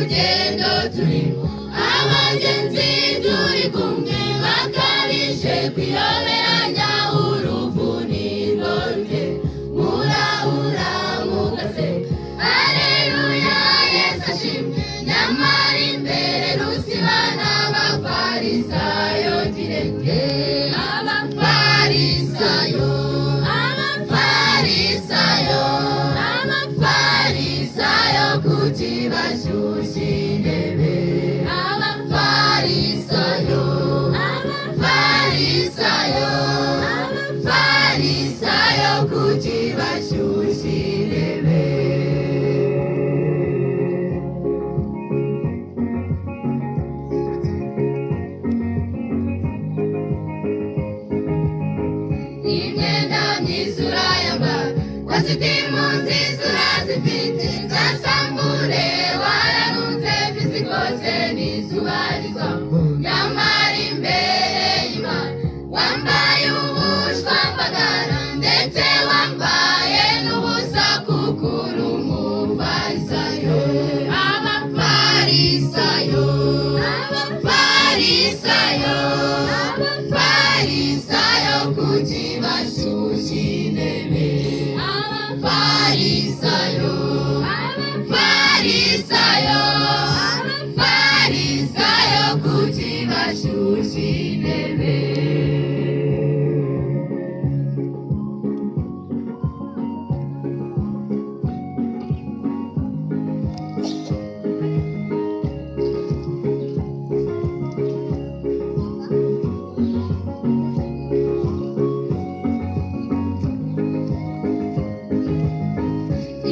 rugendo turimo abagenzi turi kumwe bakabije kwiyoberanya uruvuniro rye murahura mugase Haleluya Yesu ashimwe nyamara imbere rusibana abafarisayo direnge abafarisayo kuti bashyushye intebe abafarisayo kuti bashyushye intebe imyenda myiza urayambara kositimu nziza urazifite zasambure wararunze fizikose n'izuba riva nyamara imbere y'Imana wambaye ubushwambagara ndetse wambaye n'ubusa kuko uri umufarisayo abafarisayo kuti bashyushye intebe abafarisayo kuti bashyushye intebe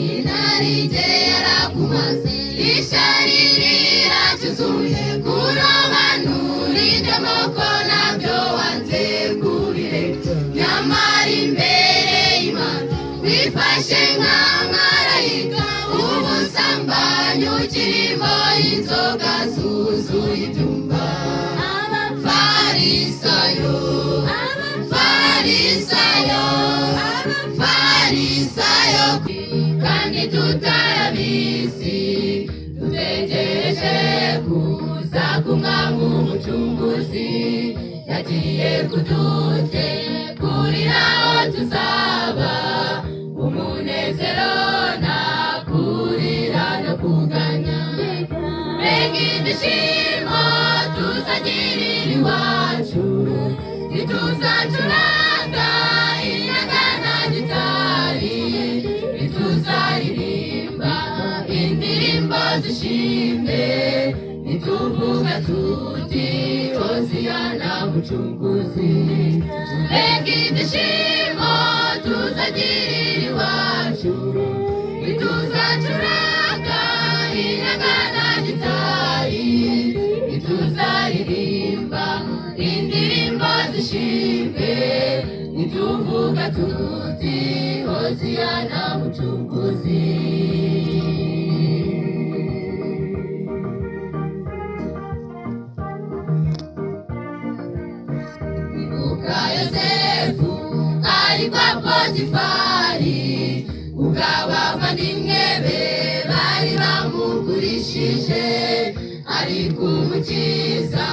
inarije yarakumaze ishari riracyuzuye kurobanura iby'amoko nabyo wanze kubireka nyamara imbere y'Imana wifashe nka marayika ubusambanyi ukirimo inzoga zuzuye ibyumba abafarisayo kandi tutarabizi dutegereje kuza k'umwami umucunguzi yagiye kudutegurira aho tuzaba umunezero nta kurira no kuganya mbega ibyishimo tuzagirira iwacu ntituzacuranga inanga na gitari ntituzaririmba indirimbo zishimwe ntituvuga tuti hoziyana mucunguzi mbega ibyishimo tuzagirira iwacu ntituzacuranga inanga na gitari ntituzaririmba indirimbo zishimwe ntituvuga tuti hoziyana mucunguzi ibuka Yosefu ari kwa Potifari ubwo abavandimwe be bari bamugurishije ariko umukiza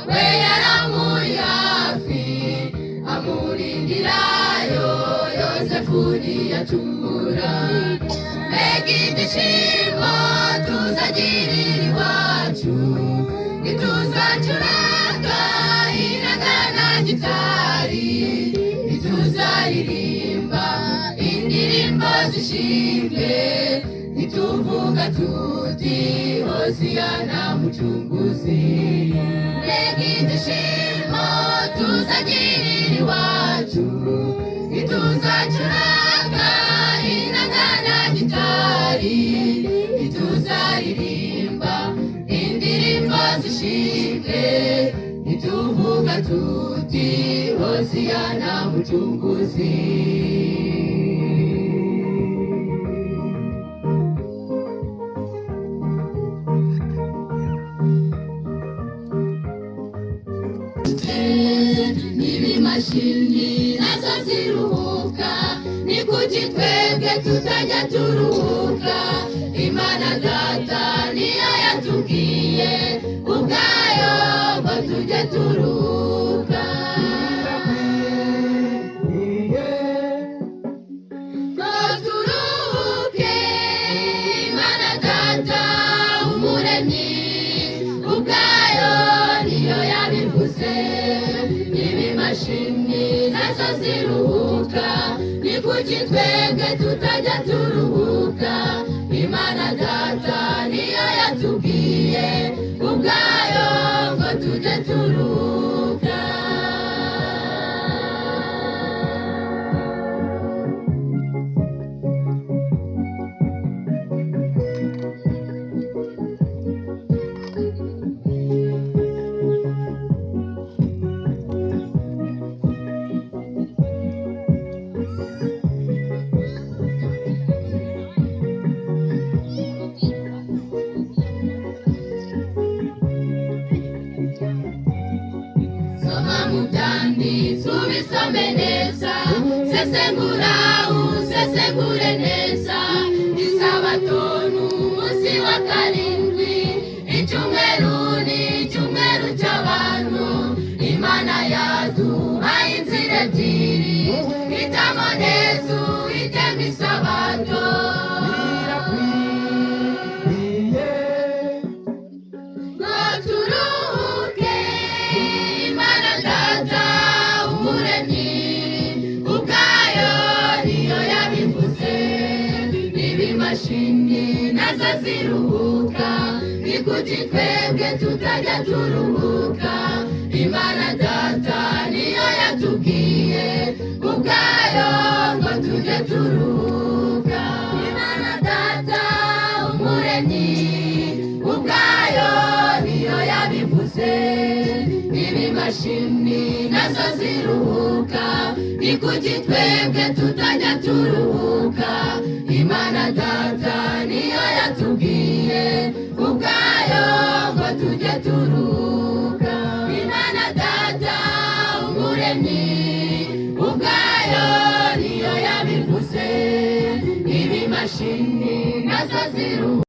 we yaramuri hafi amurindirayo Yosefu ntiyacumura mbega ibyishimo tuzagirira iwacu ntituzacuranga inanga na gitari ntituzaririmba indirimbo zishimwe ntituvuga tuti hoziyana mucunguzi mbega ibyishimo tuzagirira iwacu ntituzacuranga inanga na gitari ntituzaririmba indirimbo zishimwe ntituvuga tuti hoziyana mucunguzi n'ibimashini nazo ziruhuka ni kuki twebwe tutajya turuhuka Imana Data niyo yatubwiye ubwayo ngo tujye turuhuka. Ngo turuhuke, Imana Data Umuremyi ubwayo niyo yabivuze. Ibimashini nazo ziruhuka, ni kuki twebwe tutajya turuhuka? Imana Data niyo yatubwiye ubwayo ngo tujye turuhuka. Soma mu byanditswe ubisome neza, sesengura usesengure neza. Isabato ni umunsi wa karindwi, icyumweru ni icyumweru cy'abantu. Imana yaduhaye inzira ebyiri, hitamo neza uhitemo isabato. Ngo turuhuke, Imana Data Umuremyi ubwayo niyo yabivuze. Ibimashini nazo ziruhuka, ni kuki twebwe tutajya turuhuka? Imana Data niyo yatubwiye ubwayo ngo tujye turuhuka. Imana Data Umuremyi ubwayo niyo yabivuze. Ibimashini nazo ziruhuka, ni kuki twebwe tutajya turuhuka? Imana Data niyo yatubwiye ubwayo ngo tujye turuhuka. Imana Data Umuremyi ubwayo niyo yabivuze. Ibimashini nazo ziruhuka.